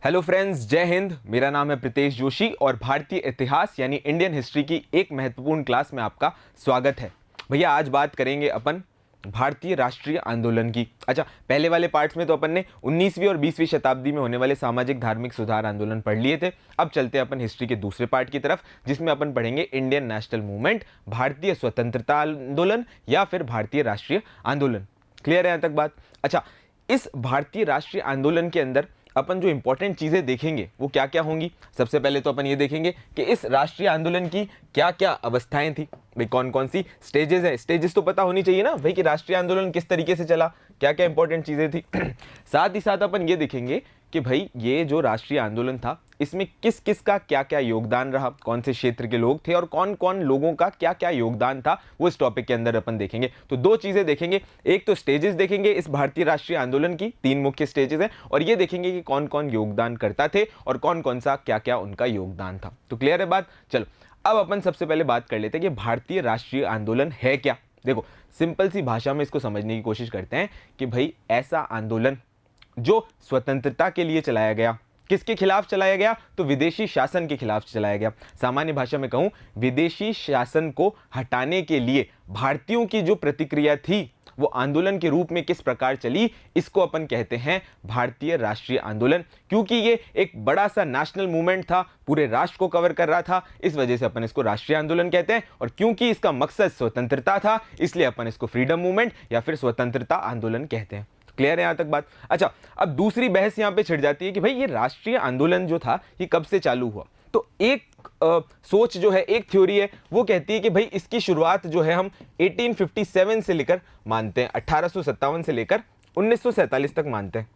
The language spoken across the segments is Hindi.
हेलो फ्रेंड्स, जय हिंद। मेरा नाम है प्रीतेश जोशी और भारतीय इतिहास यानी इंडियन हिस्ट्री की एक महत्वपूर्ण क्लास में आपका स्वागत है। भैया आज बात करेंगे अपन भारतीय राष्ट्रीय आंदोलन की। अच्छा, पहले वाले पार्ट्स में तो अपन ने 19वीं और 20वीं शताब्दी में होने वाले सामाजिक धार्मिक सुधार आंदोलन पढ़ लिए थे। अब चलते हैं अपन हिस्ट्री के दूसरे पार्ट की तरफ, जिसमें अपन पढ़ेंगे इंडियन नेशनल मूवमेंट, भारतीय स्वतंत्रता आंदोलन या फिर भारतीय राष्ट्रीय आंदोलन। क्लियर है यहाँ तक बात? अच्छा, इस भारतीय राष्ट्रीय आंदोलन के अंदर अपन जो इंपॉर्टेंट चीजें देखेंगे वो क्या क्या होंगी। सबसे पहले तो अपन ये देखेंगे कि इस राष्ट्रीय आंदोलन की क्या क्या अवस्थाएं थी, भाई कौन कौन सी स्टेजेस है। स्टेजेस तो पता होनी चाहिए ना भाई कि राष्ट्रीय आंदोलन किस तरीके से चला, क्या क्या इंपॉर्टेंट चीजें थी। साथ ही साथ अपन ये देखेंगे कि भाई ये जो राष्ट्रीय आंदोलन था इसमें किस किस का क्या क्या योगदान रहा, कौन से क्षेत्र के लोग थे और कौन कौन लोगों का क्या क्या योगदान था, वो इस टॉपिक के अंदर अपन देखेंगे। तो दो चीजें देखेंगे, एक तो स्टेजेस देखेंगे इस भारतीय राष्ट्रीय आंदोलन की, तीन मुख्य स्टेजेस हैं, और ये देखेंगे कि कौन कौन योगदान करता थे और कौन कौन सा क्या क्या उनका योगदान था। तो क्लियर है बात? चलो अब अपन सबसे पहले बात कर लेते हैं कि भारतीय राष्ट्रीय आंदोलन है क्या। देखो, सिंपल सी भाषा में इसको समझने की कोशिश करते हैं कि भाई ऐसा आंदोलन जो स्वतंत्रता के लिए चलाया गया, किसके खिलाफ चलाया गया? तो विदेशी शासन के खिलाफ चलाया गया। सामान्य भाषा में कहूं, विदेशी शासन को हटाने के लिए भारतीयों की जो प्रतिक्रिया थी वो आंदोलन के रूप में किस प्रकार चली, इसको अपन कहते हैं भारतीय राष्ट्रीय आंदोलन। क्योंकि ये एक बड़ा सा नेशनल मूवमेंट था, पूरे राष्ट्र को कवर कर रहा था, इस वजह से अपन इसको राष्ट्रीय आंदोलन कहते हैं। और क्योंकि इसका मकसद स्वतंत्रता था, इसलिए अपन इसको फ्रीडम मूवमेंट या फिर स्वतंत्रता आंदोलन कहते हैं। क्लियर है यहां तक बात? अच्छा, अब दूसरी बहस यहां पे छिड़ जाती है कि भाई ये राष्ट्रीय आंदोलन जो था ये कब से चालू हुआ। तो एक सोच जो है, एक थ्योरी है, वो कहती है कि भाई इसकी शुरुआत जो है हम 1857 से लेकर मानते हैं, 1857 से लेकर 1947 तक मानते हैं।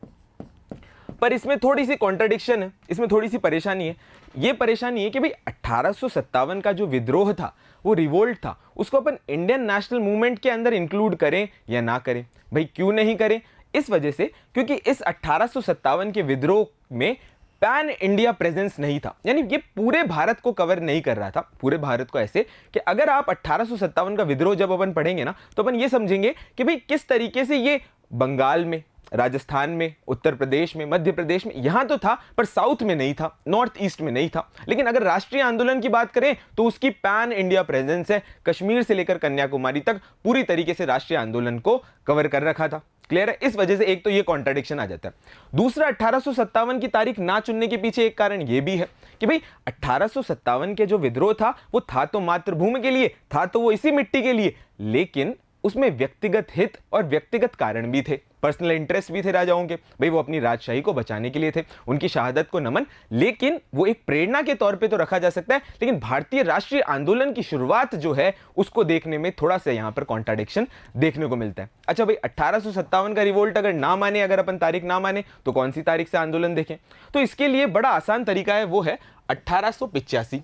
पर इसमें थोड़ी सी कॉन्ट्रडिक्शन है, इसमें थोड़ी सी परेशानी है। ये परेशानी है कि भाई 1857 का जो विद्रोह था, वो रिवोल्ट था, उसको अपन इंडियन नेशनल मूवमेंट के अंदर इंक्लूड करें या ना करें। भाई क्यों नहीं करें? इस वजह से क्योंकि इस 1857 के विद्रोह में पैन इंडिया प्रेजेंस नहीं था, यानी ये पूरे भारत को कवर नहीं कर रहा था। पूरे भारत को ऐसे कि अगर आप 1857 का विद्रोह जब अपन पढ़ेंगे ना, तो अपन ये समझेंगे कि भाई किस तरीके से ये बंगाल में, राजस्थान में, उत्तर प्रदेश में, मध्य प्रदेश में यहां तो था, पर साउथ में नहीं था, नॉर्थ ईस्ट में नहीं था। लेकिन अगर राष्ट्रीय आंदोलन की बात करें तो उसकी पैन इंडिया प्रेजेंस है, कश्मीर से लेकर कन्याकुमारी तक पूरी तरीके से राष्ट्रीय आंदोलन को कवर कर रखा था। क्लियर है? इस वजह से एक तो ये कॉन्ट्रडिक्शन आ जाता है। दूसरा, 1857 की तारीख ना चुनने के पीछे एक कारण ये भी है कि भाई 1857 के जो विद्रोह था वो था तो मातृभूमि के लिए, था तो वो इसी मिट्टी के लिए, लेकिन उसमें व्यक्तिगत हित और व्यक्तिगत कारण भी थे, पर्सनल इंटरेस्ट भी थे राजाओं के। भाई वो अपनी राजशाही को बचाने के लिए थे, उनकी शहादत को नमन, लेकिन वो एक प्रेरणा के तौर पे तो रखा जा सकता है। लेकिन भारतीय राष्ट्रीय आंदोलन की शुरुआत जो है उसको देखने में थोड़ा सा यहां पर कॉन्ट्राडिक्शन देखने को मिलता है। अच्छा भाई, 1857 का रिवोल्ट अगर ना माने, अगर अपन तारीख ना माने, तो कौन सी तारीख से आंदोलन देखें? तो इसके लिए बड़ा आसान तरीका है, वो है 1885।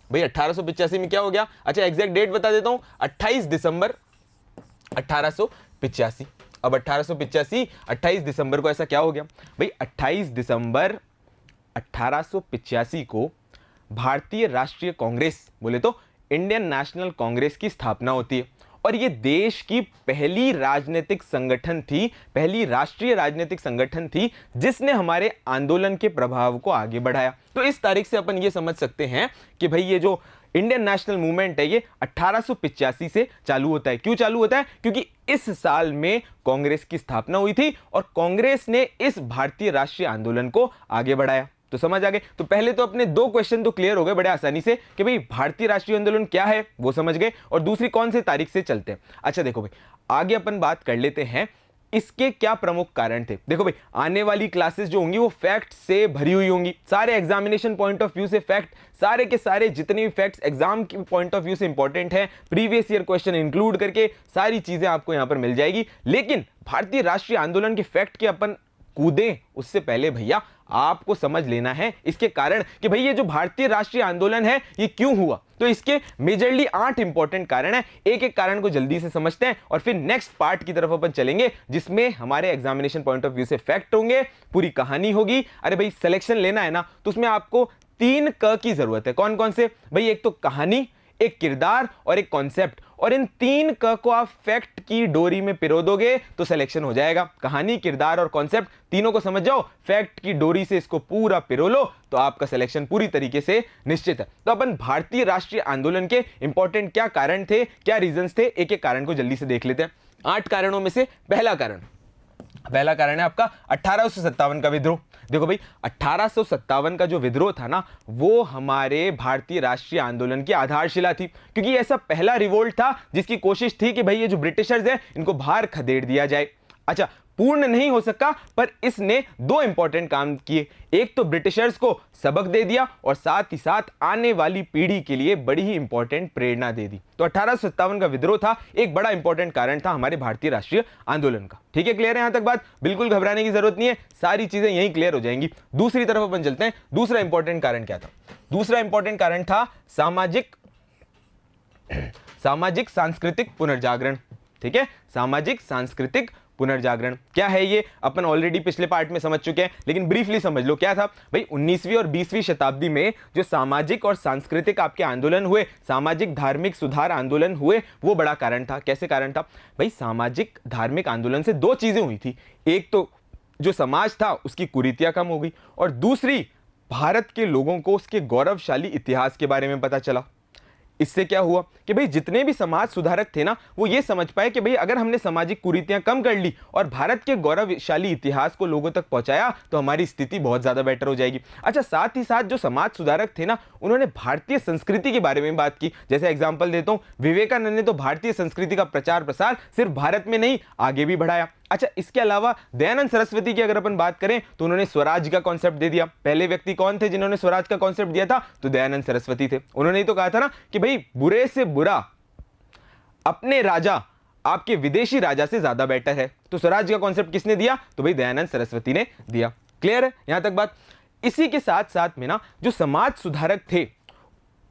भाई 1885 में क्या हो गया? अच्छा, एग्जैक्ट डेट बता देता हूं, 28 दिसंबर 1885। अब 1885 28 दिसंबर को ऐसा क्या हो गया? भाई 28 दिसंबर 1885 को भारतीय राष्ट्रीय कांग्रेस, बोले तो इंडियन नेशनल कांग्रेस की स्थापना होती है। और ये देश की पहली राजनीतिक संगठन थी, पहली राष्ट्रीय राजनीतिक संगठन थी जिसने हमारे आंदोलन के प्रभाव को आगे बढ़ाया। तो इस तारीख से अपन ये समझ सकते हैं कि भाई ये जो इंडियन नेशनल मूवमेंट है ये 1885 से चालू होता है। क्यों चालू होता है? क्योंकि इस साल में कांग्रेस की स्थापना हुई थी और कांग्रेस ने इस भारतीय राष्ट्रीय आंदोलन को आगे बढ़ाया। तो समझ आ गए? तो पहले तो अपने दो क्वेश्चन तो क्लियर हो गए बड़े आसानी से कि भाई भारतीय राष्ट्रीय आंदोलन क्या है वो समझ गए, और दूसरी कौन से तारीख से चलते हैं। अच्छा देखो भाई, आगे अपन बात कर लेते हैं इसके क्या प्रमुख कारण थे। देखो भाई, आने वाली क्लासेस जो होंगी वो फैक्ट से भरी हुई होंगी, सारे एग्जामिनेशन पॉइंट ऑफ व्यू से फैक्ट, सारे के सारे जितने भी फैक्ट्स एग्जाम के पॉइंट ऑफ व्यू से इंपॉर्टेंट है, प्रीवियस ईयर क्वेश्चन इंक्लूड करके सारी चीजें आपको यहां पर मिल जाएगी। लेकिन भारतीय राष्ट्रीय आंदोलन के फैक्ट के अपन कूदें उससे पहले भैया आपको समझ लेना है इसके कारण कि भाई ये जो भारतीय राष्ट्रीय आंदोलन है ये क्यों हुआ। तो इसके मेजरली 8 इंपॉर्टेंट कारण है, एक एक कारण को जल्दी से समझते हैं और फिर नेक्स्ट पार्ट की तरफ अपन चलेंगे जिसमें हमारे एग्जामिनेशन पॉइंट ऑफ व्यू से फैक्ट होंगे, पूरी कहानी होगी। अरे भाई सिलेक्शन लेना है ना, तो उसमें आपको 3 क की जरूरत है। कौन कौन से? भाई एक तो कहानी, एक किरदार और एक कॉन्सेप्ट। और इन 3 क को आप फैक्ट की डोरी में पिरो दोगे तो सिलेक्शन हो जाएगा। कहानी, किरदार और कॉन्सेप्ट तीनों को समझ जाओ, फैक्ट की डोरी से इसको पूरा पिरो लो तो आपका सिलेक्शन पूरी तरीके से निश्चित है। तो अपन भारतीय राष्ट्रीय आंदोलन के इंपॉर्टेंट क्या कारण थे, क्या रीजंस थे, एक एक कारण को जल्दी से देख लेते हैं। 8 कारणों में से पहला कारण है आपका 1857 का विद्रोह। देखो भाई, 1857 का जो विद्रोह था ना, वो हमारे भारतीय राष्ट्रीय आंदोलन की आधारशिला थी, क्योंकि ऐसा पहला रिवोल्ट था जिसकी कोशिश थी कि भाई ये जो ब्रिटिशर्स हैं इनको बाहर खदेड़ दिया जाए। अच्छा, पूर्ण नहीं हो सका, पर इसने 2 इंपॉर्टेंट काम किए। एक तो ब्रिटिशर्स को सबक दे दिया और साथ ही साथ आने वाली पीढ़ी के लिए बड़ी ही इंपॉर्टेंट प्रेरणा दे दी। तो 1857 का विद्रोह था एक बड़ा इंपॉर्टेंट कारण था हमारे भारतीय राष्ट्रीय आंदोलन का। ठीक है, क्लियर है यहां तक बात? बिल्कुल घबराने की जरूरत नहीं है, सारी चीजें यहीं क्लियर हो जाएंगी। दूसरी तरफ अपन चलते हैं। दूसरा इंपॉर्टेंट कारण क्या था? दूसरा इंपॉर्टेंट कारण था सामाजिक सांस्कृतिक पुनर्जागरण। ठीक है, सामाजिक सांस्कृतिक पुनर्जागरण क्या है ये अपन ऑलरेडी पिछले पार्ट में समझ चुके हैं, लेकिन ब्रीफली समझ लो क्या था भाई। 19वीं और 20वीं शताब्दी में जो सामाजिक और सांस्कृतिक आपके आंदोलन हुए, सामाजिक धार्मिक सुधार आंदोलन हुए, वो बड़ा कारण था। कैसे कारण था भाई? सामाजिक धार्मिक आंदोलन से 2 चीजें हुई थी। एक तो जो समाज था उसकी कुरीतियां कम हो गई, और दूसरी भारत के लोगों को उसके गौरवशाली इतिहास के बारे में पता चला। इससे क्या हुआ कि भाई जितने भी समाज सुधारक थे ना, वो ये समझ पाए कि भाई अगर हमने सामाजिक कुरीतियां कम कर ली और भारत के गौरवशाली इतिहास को लोगों तक पहुंचाया तो हमारी स्थिति बहुत ज्यादा बेटर हो जाएगी। अच्छा, साथ ही साथ जो समाज सुधारक थे ना, उन्होंने भारतीय संस्कृति के बारे में बात की। जैसे एग्जाम्पल देता हूं, विवेकानंद ने तो भारतीय संस्कृति का प्रचार प्रसार सिर्फ भारत में नहीं, आगे भी बढ़ाया। अच्छा, इसके अलावा दयानंद सरस्वती की अगर अपन बात करें तो उन्होंने स्वराज का कॉन्सेप्ट दे दिया। पहले व्यक्ति कौन थे जिन्होंने स्वराज का कॉन्सेप्ट दिया था? तो दयानंद सरस्वती थे। उन्होंने ही तो कहा था ना कि भाई बुरे से बुरा अपने राजा आपके विदेशी राजा से ज्यादा बेटर है। तो स्वराज का कॉन्सेप्ट किसने दिया? तो भाई दयानंद सरस्वती ने दिया। क्लियर है यहां तक बात? इसी के साथ साथ में ना जो समाज सुधारक थे,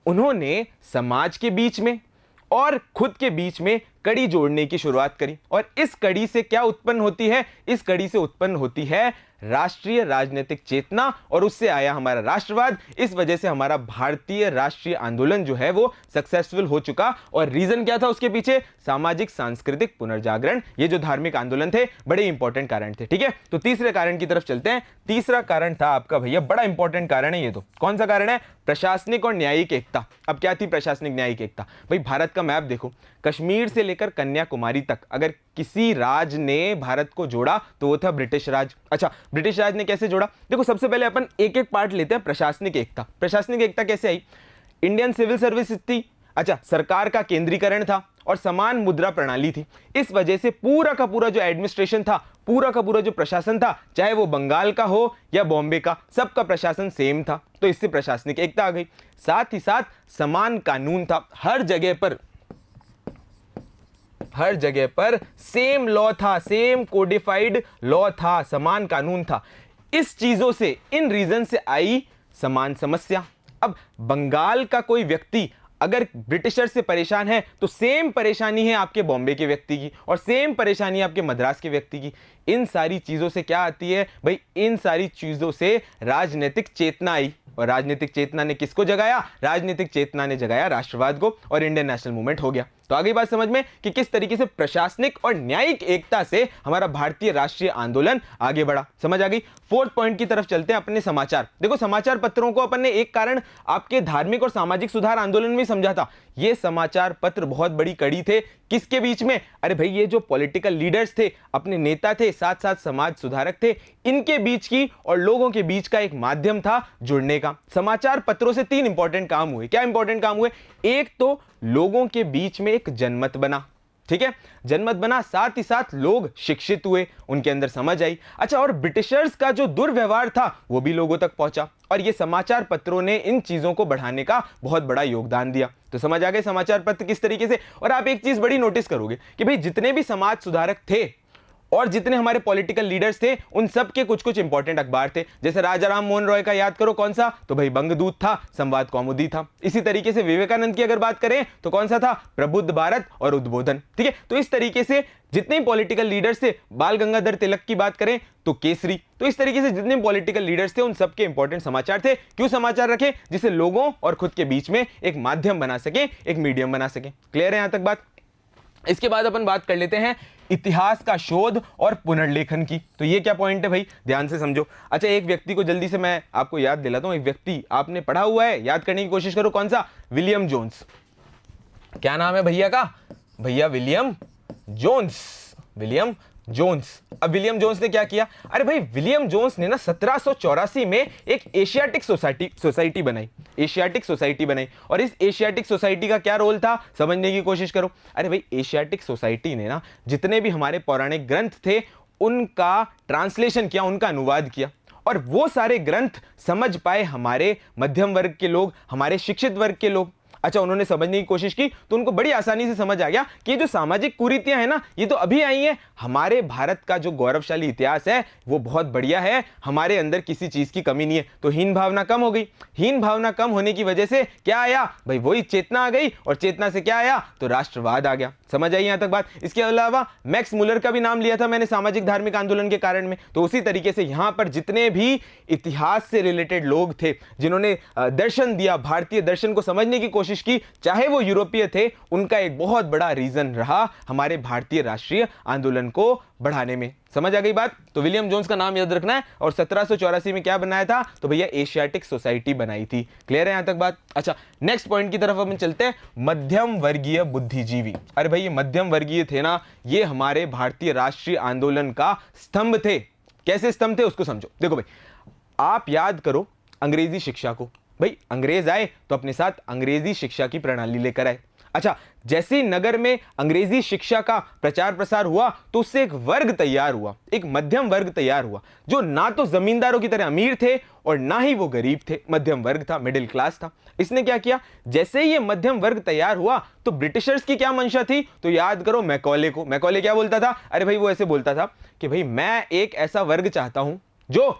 उन्होंने समाज के बीच में और खुद के बीच में कड़ी जोड़ने की शुरुआत करी। और इस कड़ी से क्या उत्पन्न होती है? इस कड़ी से उत्पन्न होती है राष्ट्रीय राजनीतिक चेतना, और उससे आया हमारा राष्ट्रवाद। इस वजह से हमारा भारतीय राष्ट्रीय आंदोलन जो है वो सक्सेसफुल हो चुका। और रीजन क्या था उसके पीछे? सामाजिक सांस्कृतिक पुनर्जागरण। ये जो धार्मिक आंदोलन थे बड़े इंपॉर्टेंट कारण थे। ठीक है, तो तीसरे कारण की तरफ चलते हैं। तीसरा कारण था आपका भैया, बड़ा इंपॉर्टेंट कारण है ये। तो कौन सा कारण है? प्रशासनिक और न्यायिक एकता। अब क्या थी प्रशासनिक न्यायिक एकता? भाई भारत का मैप देखो, कश्मीर से लेकर कन्याकुमारी तक अगर किसी राज ने भारत को जोड़ा तो वो था ब्रिटिश राज। अच्छा, ब्रिटिश राज ने कैसे जोड़ा? देखो, सबसे पहले अपन एक एक पार्ट लेते हैं। प्रशासनिक एकता। प्रशासनिक एकता कैसे आई? इंडियन सिविल सर्विस थी। अच्छा, सरकार का केंद्रीकरण था और समान मुद्रा प्रणाली थी। इस वजह से पूरा का पूरा जो एडमिनिस्ट्रेशन था, पूरा का पूरा जो प्रशासन था, चाहे वो बंगाल का हो या बॉम्बे का, सबका प्रशासन सेम था। तो इससे प्रशासनिक एकता आ गई। साथ ही साथ समान कानून था। हर जगह पर सेम लॉ था, सेम कोडिफाइड लॉ था, समान कानून था। इस चीजों से, इन रीजन से आई समान समस्या। अब बंगाल का कोई व्यक्ति अगर ब्रिटिशर से परेशान है तो सेम परेशानी है आपके बॉम्बे के व्यक्ति की, और सेम परेशानी है आपके मद्रास के व्यक्ति की। इन सारी चीजों से क्या आती है भाई? इन सारी चीजों से राजनीतिक चेतना आई। और राजनीतिक चेतना ने किसको जगाया? राजनीतिक चेतना ने जगाया राष्ट्रवाद को, और इंडियन नेशनल मूवमेंट हो गया। तो आगे बात समझ में कि किस तरीके से प्रशासनिक और न्यायिक एकता से हमारा भारतीय राष्ट्रीय आंदोलन आगे बढ़ा। समझ आ गई? 4th पॉइंट की तरफ चलते हैं अपने समाचार। देखो, समाचार पत्रों को अपन ने एक कारण आपके धार्मिक और सामाजिक सुधार आंदोलन में समझा था। ये समाचार पत्र बहुत बड़ी कड़ी थे। किसके बीच में? अरे भाई, ये जो पॉलिटिकल लीडर्स थे, अपने नेता थे, साथ साथ समाज सुधारक थे, इनके बीच की और लोगों के बीच का एक माध्यम था जुड़ने का। समाचार पत्रों से 3 इंपॉर्टेंट काम हुए। क्या इंपॉर्टेंट काम हुए? एक तो लोगों के बीच में एक जनमत बना। ठीक है, जनमत बना, साथ ही साथ लोग शिक्षित हुए, उनके अंदर समझ आई। अच्छा, और ब्रिटिशर्स का जो दुर्व्यवहार था वो भी लोगों तक पहुंचा, और ये समाचार पत्रों ने इन चीजों को बढ़ाने का बहुत बड़ा योगदान दिया। तो समझ आ गए समाचार पत्र किस तरीके से। और आप एक चीज बड़ी नोटिस करोगे कि भाई जितने भी समाज सुधारक थे और जितने हमारे पॉलिटिकल लीडर्स थे, उन सब के कुछ कुछ इंपॉर्टेंट अखबार थे। जैसे राजा राम मोहन रॉय का याद करो, कौन सा? तो भाई बंगदूत था, संवाद कौमुदी था। इसी तरीके से विवेकानंद की अगर बात करें तो कौन सा था? प्रबुद्ध भारत और उद्बोधन। ठीक है, तो इस तरीके से जितने पॉलिटिकल लीडर्स थे, बाल गंगाधर तिलक की बात करें तो केसरी। तो इस तरीके से जितने पॉलिटिकल लीडर्स थे उन सबके इंपॉर्टेंट समाचार थे। क्यों समाचार रखे? जिसे लोगों और खुद के बीच में एक माध्यम बना सके, एक मीडियम बना सके। क्लियर है यहां तक बात? इसके बाद अपन बात कर लेते हैं इतिहास का शोध और पुनर्लेखन की। तो ये क्या पॉइंट है भाई, ध्यान से समझो। अच्छा, एक व्यक्ति को जल्दी से मैं आपको याद दिलाता हूं, एक व्यक्ति आपने पढ़ा हुआ है, याद करने की कोशिश करो, कौन सा, विलियम जोन्स। क्या नाम है भैया का, भैया विलियम जोन्स, विलियम जोन्स। अब विलियम जोन्स ने क्या किया, अरे भाई विलियम जोन्स ने ना 1784 में एक एशियाटिक सोसाइटी बनाई, एशियाटिक सोसाइटी बनाई। और इस एशियाटिक सोसाइटी का क्या रोल था, समझने की कोशिश करो। अरे भाई एशियाटिक सोसाइटी ने ना जितने भी हमारे पौराणिक ग्रंथ थे उनका ट्रांसलेशन किया, उनका अनुवाद किया, और वो सारे ग्रंथ समझ पाए हमारे मध्यम वर्ग के लोग, हमारे शिक्षित वर्ग के लोग। अच्छा, उन्होंने समझने की कोशिश की तो उनको बड़ी आसानी से समझ आ गया कि ये जो सामाजिक कुरीतियां हैं ना, ये तो अभी आई हैं। हमारे भारत का जो गौरवशाली इतिहास है वो बहुत बढ़िया है, हमारे अंदर किसी चीज की कमी नहीं है। तो हीन भावना कम हो गई। हीन भावना कम होने की वजह से क्या आया भाई, वही चेतना आ गई, और चेतना से क्या आया, तो राष्ट्रवाद आ गया। समझ आई यहां तक बात। इसके अलावा मैक्स मुलर का भी नाम लिया था मैंने सामाजिक धार्मिक आंदोलन के कारण में। तो उसी तरीके से यहां पर जितने भी इतिहास से रिलेटेड लोग थे जिन्होंने दर्शन दिया, भारतीय दर्शन को समझने की कोशिश की, चाहे वो यूरोपीय थे, उनका एक बहुत बड़ा रीजन रहा हमारे भारतीय राष्ट्रीय आंदोलन को बढ़ाने में। समझ आ गई बात। तो विलियम जोन्स का नाम याद रखना है। और 1784 में क्या बनाया था, तो भैया एशियाटिक सोसाइटी बनाई थी। क्लियर है यहां तक बात। अच्छा, नेक्स्ट पॉइंट की तरफ अपन चलते हैं, मध्यम वर्गीय बुद्धिजीवी। अरे भाई ये मध्यम वर्गीय थे ना, ये हमारे भारतीय राष्ट्रीय आंदोलन का स्तंभ थे। कैसे स्तंभ थे उसको समझो। देखो भाई, आप याद करो अंग्रेजी शिक्षा को। भाई अंग्रेज आए तो अपने साथ अंग्रेजी शिक्षा की प्रणाली लेकर आए। अच्छा, जैसे ही नगर में अंग्रेजी शिक्षा का प्रचार प्रसार हुआ तो उससे एक वर्ग तैयार हुआ, एक मध्यम वर्ग तैयार हुआ, जो ना तो जमींदारों की तरह अमीर थे और ना ही वो गरीब थे, मध्यम वर्ग था, मिडिल क्लास था। इसने क्या किया, जैसे ही ये मध्यम वर्ग तैयार हुआ तो ब्रिटिशर्स की क्या मंशा थी, तो याद करो मैकॉले को। मैकॉले क्या बोलता था, अरे भाई वो ऐसे बोलता था कि भाई मैं एक ऐसा वर्ग चाहता हूं जो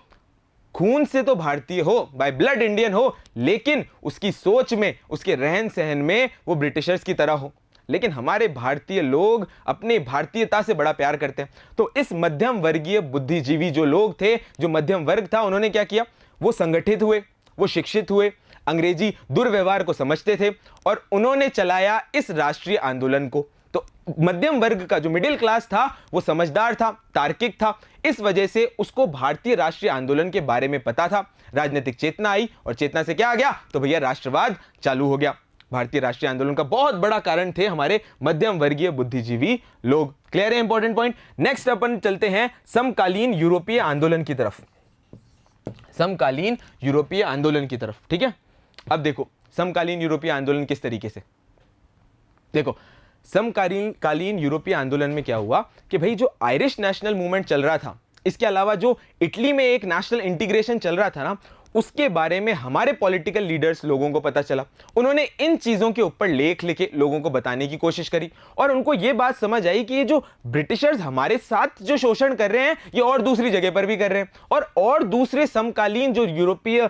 खून से तो भारतीय हो, बाय ब्लड इंडियन हो, लेकिन उसकी सोच में, उसके रहन सहन में वो ब्रिटिशर्स की तरह हो। लेकिन हमारे भारतीय लोग अपने भारतीयता से बड़ा प्यार करते हैं। तो इस मध्यम वर्गीय बुद्धिजीवी जो लोग थे, जो मध्यम वर्ग था, उन्होंने क्या किया, वो संगठित हुए, वो शिक्षित हुए, अंग्रेजी दुर्व्यवहार को समझते थे और उन्होंने चलाया इस राष्ट्रीय आंदोलन को। तो मध्यम वर्ग का जो मिडिल क्लास था वो समझदार था, तार्किक था, इस वजह से उसको भारतीय राष्ट्रीय आंदोलन के बारे में पता था। राजनीतिक चेतना आई और चेतना से क्या आ गया, तो भैया राष्ट्रवाद चालू हो गया। भारतीय राष्ट्रीय आंदोलन का बहुत बड़ा कारण थे हमारे मध्यम वर्गीय बुद्धिजीवी लोग। क्लियर है इंपॉर्टेंट पॉइंट। नेक्स्ट अपन चलते हैं समकालीन यूरोपीय आंदोलन की तरफ, समकालीन यूरोपीय आंदोलन की तरफ। ठीक है, अब देखो समकालीन यूरोपीय आंदोलन किस तरीके से, देखो समकालीन यूरोपीय आंदोलन में क्या हुआ कि भाई जो आयरिश नेशनल मूवमेंट चल रहा था, इसके अलावा जो इटली में एक नेशनल इंटीग्रेशन चल रहा था ना, उसके बारे में हमारे पॉलिटिकल लीडर्स लोगों को पता चला। उन्होंने इन चीजों के ऊपर लेख लिखे, लोगों को बताने की कोशिश करी, और उनको यह बात समझ आई कि ये जो ब्रिटिशर्स हमारे साथ जो शोषण कर रहे हैं ये और दूसरी जगह पर भी कर रहे हैं, और दूसरे समकालीन जो यूरोपीय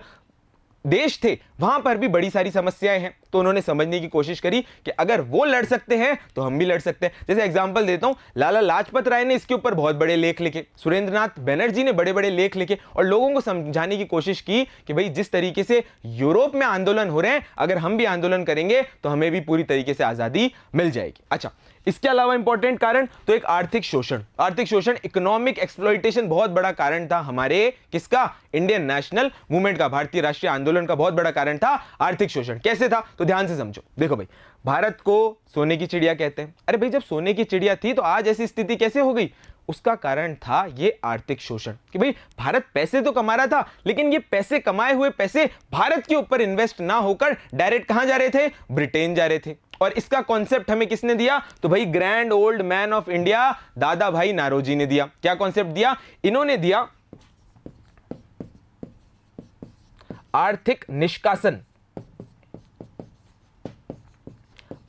देश थे वहां पर भी बड़ी सारी समस्याएं हैं। तो उन्होंने समझने की कोशिश करी कि अगर वो लड़ सकते हैं तो हम भी लड़ सकते हैं। जैसे एग्जांपल देता हूं, लाला लाजपत राय ने इसके ऊपर बहुत बड़े लेख लिखे, सुरेंद्रनाथ बनर्जी ने बड़े बड़े लेख लिखे और लोगों को समझाने की कोशिश की कि भाई जिस तरीके से यूरोप में आंदोलन हो रहे हैं, अगर हम भी आंदोलन करेंगे तो हमें भी पूरी तरीके से आजादी मिल जाएगी। अच्छा, इसके अलावा इंपॉर्टेंट कारण तो एक आर्थिक शोषण, आर्थिक शोषण, इकोनॉमिक एक्सप्लॉइटेशन बहुत बड़ा कारण था हमारे किसका, इंडियन नेशनल मूवमेंट का, भारतीय राष्ट्रीय आंदोलन का बहुत बड़ा कारण था आर्थिक शोषण। कैसे था, तो ध्यान से समझो। देखो भाई, भारत को सोने की चिड़िया कहते हैं। अरे भाई जब सोने की चिड़िया थी तो आज ऐसी स्थिति कैसे हो गई, उसका कारण था ये आर्थिक शोषण, कि भाई भारत पैसे तो कमा रहा था, लेकिन ये पैसे, कमाए हुए पैसे भारत के ऊपर इन्वेस्ट ना होकर डायरेक्ट कहां जा रहे थे, ब्रिटेन जा रहे थे। और इसका कॉन्सेप्ट हमें किसने दिया, तो भाई grand old man of India दादा भाई नारोजी ने दिया। क्या कॉन्सेप्ट दिया, इन्होंने दिया आर्थिक निष्कासन,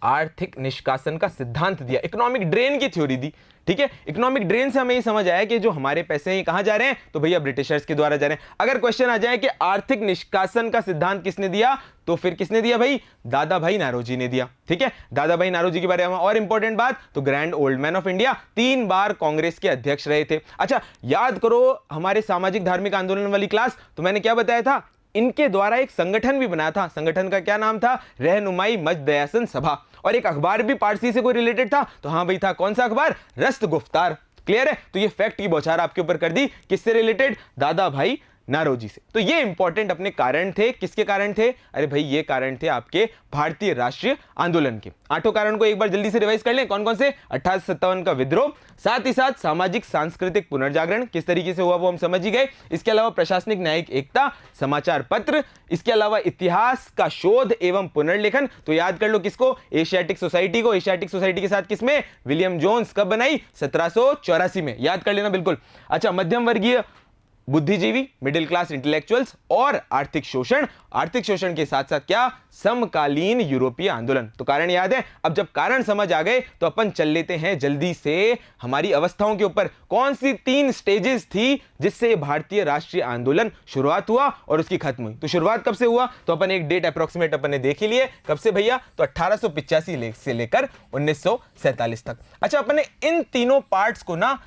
आर्थिक निष्कासन का सिद्धांत दिया, इकोनॉमिक ड्रेन की थ्योरी दी। ठीक है, इकोनॉमिक ड्रेन से हमें ये समझ आया कि जो हमारे पैसे हैं कहां जा रहे हैं, तो भैया ब्रिटिशर्स के द्वारा जा रहे हैं। अगर क्वेश्चन आ जाए कि आर्थिक निष्कासन का सिद्धांत किसने दिया, तो फिर किसने दिया भाई, दादा भाई नारोजी ने दिया। ठीक है, दादा भाई नारोजी के बारे में और इंपॉर्टेंट बात, तो grand old man of India, 3 बार कांग्रेस के अध्यक्ष रहे थे। अच्छा, याद करो हमारे सामाजिक धार्मिक आंदोलन वाली क्लास, तो मैंने क्या बताया था, इनके द्वारा एक संगठन भी बना था। संगठन का क्या नाम था? रहनुमाई मजदयासन सभा। और एक अखबार भी पारसी से कोई रिलेटेड था, तो हाँ भाई था। कौन सा अखबार? रस्त गुफ्तार। क्लियर है? तो ये फैक्ट की बौछार आपके ऊपर कर दी। किससे रिलेटेड? दादा भाई नारोजी से। तो ये इंपॉर्टेंट अपने कारण थे। किसके कारण थे? अरे भाई ये कारण थे आपके भारतीय राष्ट्रीय आंदोलन के। आठों कारण को एक बार जल्दी से रिवाइज कर लें। कौन कौन से? 1857 का विद्रोह, साथ ही साथ सामाजिक सांस्कृतिक पुनर्जागरण किस तरीके से हुआ वो हम समझ ही गए। इसके अलावा प्रशासनिक न्यायिक एकता, समाचार पत्र, इसके अलावा इतिहास का शोध एवं पुनर्लेखन। तो याद कर लो किसको? एशियाटिक सोसाइटी को। एशियाटिक सोसाइटी के साथ किसमें? William Jones. कब बनाई? 1784 में। याद कर लेना बिल्कुल। अच्छा, मध्यम वर्गीय बुद्धिजीवी, मिडिल क्लास इंटेलेक्चुअल्स और आर्थिक शोषण। आर्थिक शोषण के साथ साथ क्या? समकालीन यूरोपीय आंदोलन। तो कारण याद है। अब जब कारण समझ आ गए तो अपन चल लेते हैं जल्दी से हमारी अवस्थाओं के ऊपर। कौन सी 3 स्टेजेस थी जिससे भारतीय राष्ट्रीय आंदोलन शुरुआत हुआ और उसकी खत्म हुई? तो शुरुआत कब से हुआ? तो अपन एक डेट अप्रोक्सीमेट अपन ने देख ही लिए। कब से भैया? तो 1885 से लेकर 1947 तक। अच्छा, अपन ने इन तीनों पार्ट्स को ना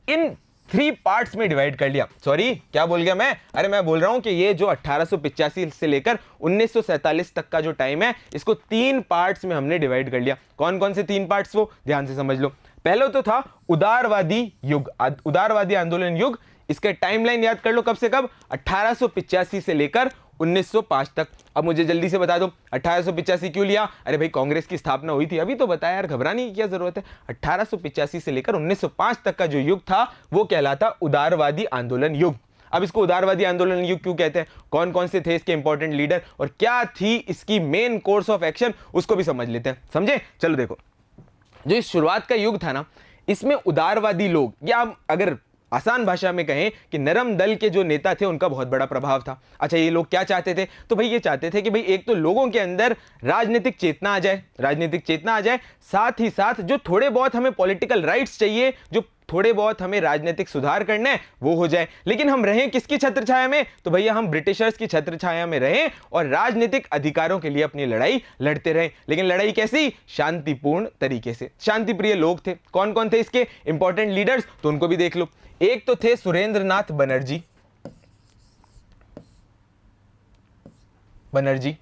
इन 3 पार्ट्स में डिवाइड कर लिया। सॉरी, क्या बोल गया मैं? अरे मैं बोल रहा हूं कि ये जो 1885 से लेकर 1947 तक का जो टाइम है, इसको 3 पार्ट्स में हमने डिवाइड कर लिया। कौन कौन से 3 पार्ट्स? वो ध्यान से समझ लो। पहला तो था उदारवादी युग, उदारवादी आंदोलन युग। इसके टाइमलाइन याद कर लो, कब से कब? 1885 से लेकर 1905 तक। अब मुझे जल्दी से बता दो 1885 क्यों लिया? अरे भाई कांग्रेस की स्थापना हुई थी, अभी तो बताया यार, घबराने की क्या जरूरत है। 1885 से लेकर 1905 तक का जो युग था वो कहलाता उदारवादी आंदोलन युग। अब इसको उदारवादी आंदोलन युग क्यों कहते हैं? कौन कौन से थे इसके इंपॉर्टेंट लीडर और क्या थी इसकी मेन कोर्स ऑफ एक्शन, उसको भी समझ लेते हैं। समझे? चलो देखो, जो इस शुरुआत का युग था ना, इसमें उदारवादी लोग, या अगर आसान भाषा में कहें कि नरम दल के जो नेता थे उनका बहुत बड़ा प्रभाव था। अच्छा, ये लोग क्या चाहते थे? तो भाई ये चाहते थे कि भाई एक तो लोगों के अंदर राजनीतिक चेतना आ जाए, राजनीतिक चेतना आ जाए, साथ ही साथ जो थोड़े बहुत हमें पॉलिटिकल राइट्स चाहिए, जो थोड़े बहुत हमें राजनीतिक सुधार करना है, वो हो जाए। लेकिन हम रहें किसकी छत्र छाया में? तो भैया हम ब्रिटिशर्स की छत्र छाया में रहें और राजनीतिक अधिकारों के लिए अपनी लड़ाई लड़ते रहें। लेकिन लड़ाई कैसी? शांतिपूर्ण तरीके से। शांति प्रिय लोग थे। कौन कौन थे इसके इंपॉर्टेंट लीडर्स? तो उनको भी देख लो। एक तो थे सुरेंद्रनाथ बनर्जी,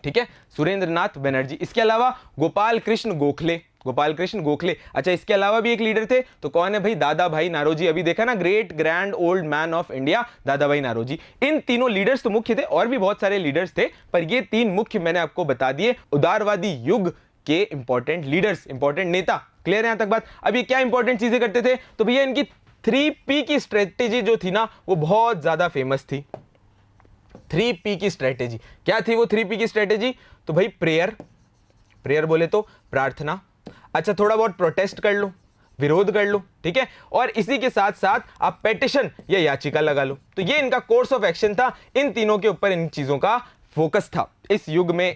ठीक है, सुरेंद्रनाथ बनर्जी। इसके अलावा गोपाल कृष्ण गोखले, गोपाल कृष्ण गोखले। अच्छा, इसके अलावा भी एक लीडर थे, तो कौन है भाई? दादा भाई नारोजी। अभी देखा ना, great grand old man of India, दादा भाई नारोजी। इन तीनों लीडर्स तो मुख्य थे, और भी बहुत सारे लीडर्स थे, पर ये 3 मुख्य मैंने आपको बता दिए उदारवादी युग के इंपॉर्टेंट लीडर्स, इंपॉर्टेंट नेता। क्लियर है यहां तक बात? अब ये क्या इंपॉर्टेंट चीजें करते थे? तो भैया इनकी 3P की स्ट्रेटेजी जो थी ना, वो बहुत ज्यादा फेमस थी। 3P की स्ट्रेटेजी क्या थी? वो 3P की स्ट्रेटेजी, तो भाई प्रेयर, प्रेयर बोले तो प्रार्थना। अच्छा, थोड़ा बहुत प्रोटेस्ट कर लो, विरोध कर लो, ठीक है, और इसी के साथ साथ आप पेटिशन या याचिका लगा लो। तो ये इनका कोर्स ऑफ एक्शन था। इन तीनों के ऊपर इन चीजों का फोकस था इस युग में।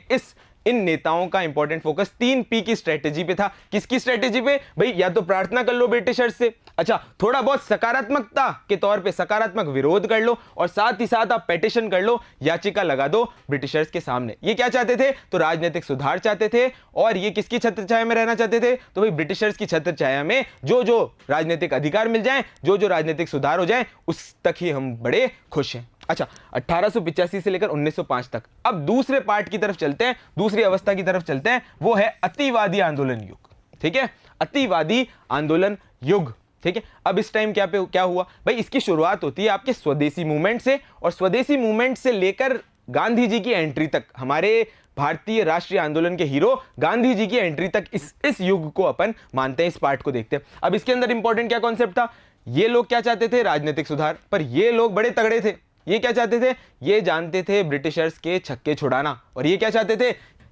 इन नेताओं का इंपॉर्टेंट फोकस 3P की स्ट्रेटेजी पे था। किसकी स्ट्रेटेजी पे? भाई या तो प्रार्थना कर लो ब्रिटिशर्स से, अच्छा थोड़ा बहुत सकारात्मकता के तौर पे सकारात्मक विरोध कर लो, और साथ ही साथ आप पेटिशन कर लो, याचिका लगा दो ब्रिटिशर्स के सामने। ये क्या चाहते थे? तो राजनीतिक सुधार चाहते थे। और ये किसकी छत्र छाया में रहना चाहते थे? तो भाई ब्रिटिशर्स की छत्र छाया में जो राजनीतिक अधिकार मिल जाए, जो राजनीतिक सुधार हो जाए, उस तक ही हम बड़े खुश हैं। अच्छा, 1885 से लेकर 1905 तक। अब दूसरे पार्ट की तरफ चलते हैं, दूसरी अवस्था की तरफ चलते हैं, वो है अतिवादी आंदोलन युग। ठीक है, अतिवादी आंदोलन युग। ठीक है, अब इस टाइम क्या हुआ भाई? इसकी शुरुआत होती है आपके स्वदेशी मूवमेंट से, और स्वदेशी मूवमेंट से लेकर गांधी जी की एंट्री तक, हमारे भारतीय राष्ट्रीय आंदोलन के हीरो गांधी जी की एंट्री तक इस युग को अपन मानते हैं। इस पार्ट को देखते हैं। अब इसके अंदर इंपॉर्टेंट क्या कॉन्सेप्ट था? ये लोग क्या चाहते थे? राजनीतिक सुधार। पर ये लोग बड़े तगड़े थे। ये क्या चाहते थे? ये जानते थे ब्रिटिशर्स के छक्के छुड़ाना। और ये क्या चाहते थे?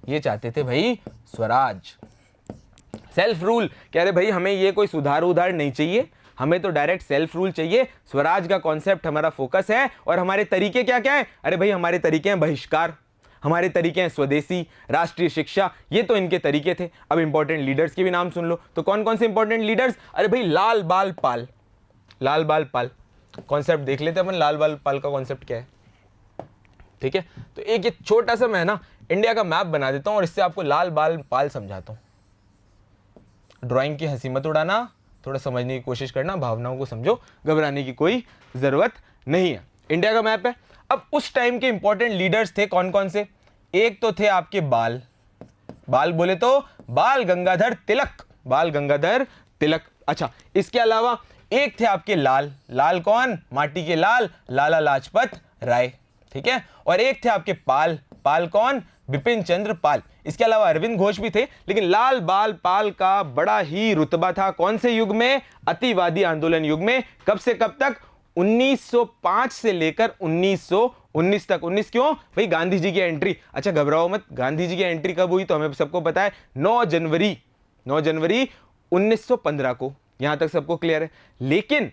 ये चाहते थे भाई स्वराज, सेल्फ रूल। कह रहे भाई हमें ये कोई सुधार उधार नहीं चाहिए, हमें तो डायरेक्ट सेल्फ रूल चाहिए। स्वराज का कॉन्सेप्ट हमारा फोकस है। और हमारे तरीके क्या क्या है? अरे भाई हमारे तरीके हैं बहिष्कार, हमारे तरीके हैं स्वदेशी, राष्ट्रीय शिक्षा। ये तो इनके तरीके थे। अब इंपॉर्टेंट लीडर्स के भी नाम सुन लो। तो कौन कौन से इंपॉर्टेंट लीडर्स? अरे भाई लाल बाल पाल, लाल बाल पाल कॉन्सेप्ट देख लेते हैं अपन। लाल बाल पाल का कॉन्सेप्ट क्या है? ठीक है, तो एक ये छोटा सा मैं ना इंडिया का मैप बना देता हूं और इससे आपको लाल बाल पाल समझाता हूं। ड्राइंग की हंसी मत उड़ाना, थोड़ा समझने की कोशिश करना, भावनाओं को समझो, घबराने की कोई जरूरत नहीं है। इंडिया का मैप है। अब उस टाइम के इंपॉर्टेंट लीडर्स थे कौन कौन से? एक तो थे आपके बाल बोले तो बाल गंगाधर तिलक, बाल गंगाधर तिलक। अच्छा, इसके अलावा एक थे आपके लाल कौन? माटी के लाल, लाला लाजपत राय, ठीक है। और एक थे आपके पाल कौन? बिपिन चंद्र पाल। इसके अलावा अरविंद घोष भी थे, लेकिन लाल बाल पाल का बड़ा ही रुतबा था कौन से युग में? अतिवादी आंदोलन युग में। कब से कब तक? 1905 से लेकर 1919 तक। 19 क्यों भाई? गांधी जी की एंट्री। अच्छा घबराओ मत, गांधी जी की एंट्री कब हुई तो हमें सबको पता है, 9 जनवरी 1915 को। यहां तक सबको क्लियर है। लेकिन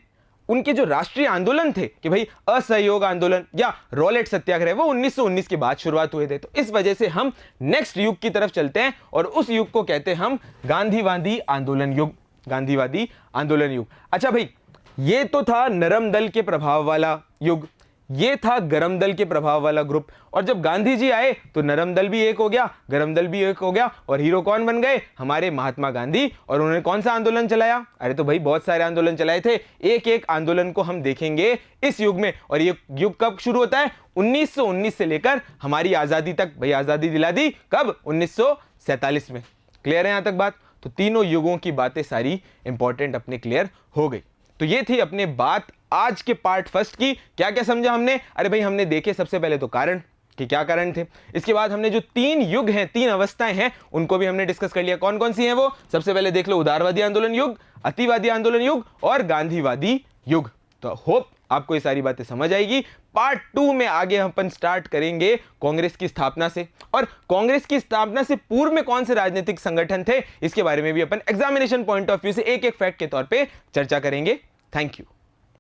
उनके जो राष्ट्रीय आंदोलन थे कि भाई असहयोग आंदोलन या रॉलेट सत्याग्रह, वो 1919 के बाद शुरुआत हुए थे। तो इस वजह से हम नेक्स्ट युग की तरफ चलते हैं और उस युग को कहते हैं हम गांधीवादी आंदोलन युग, गांधीवादी आंदोलन युग। अच्छा भाई, ये तो था नरम दल के प्रभाव वाला युग, ये था गरम दल के प्रभाव वाला ग्रुप। और जब गांधी जी आए तो नरम दल भी एक हो गया, गरम दल भी एक हो गया, और हीरो कौन बन गए? हमारे महात्मा गांधी। और उन्होंने कौन सा आंदोलन चलाया? अरे तो भाई बहुत सारे आंदोलन चलाए थे। एक एक आंदोलन को हम देखेंगे इस युग में। और ये युग कब शुरू होता है? 1919 से लेकर हमारी आजादी तक। भाई आजादी दिला दी कब? 1947 में। क्लियर है यहां तक बात? तो तीनों युगों की बातें सारी इंपॉर्टेंट अपने क्लियर हो गई। तो ये थी अपने बात आज के पार्ट फर्स्ट की। क्या क्या समझा हमने? अरे भाई हमने देखे सबसे पहले तो कारण कि क्या कारण थे। इसके बाद हमने जो 3 युग हैं, 3 अवस्थाएं हैं, उनको भी हमने डिस्कस कर लिया। कौन कौन सी हैं वो? सबसे पहले देख लो, उदारवादी आंदोलन युग, अतिवादी आंदोलन युग और गांधीवादी युग। तो होप आपको ये सारी बातें समझ आएगी। पार्ट 2 में आगे अपन स्टार्ट करेंगे कांग्रेस की स्थापना से, और कांग्रेस की स्थापना से पूर्व में कौन से राजनीतिक संगठन थे, इसके बारे में भी अपन एग्जामिनेशन पॉइंट ऑफ व्यू से एक एक फैक्ट के तौर पे चर्चा करेंगे। Thank you.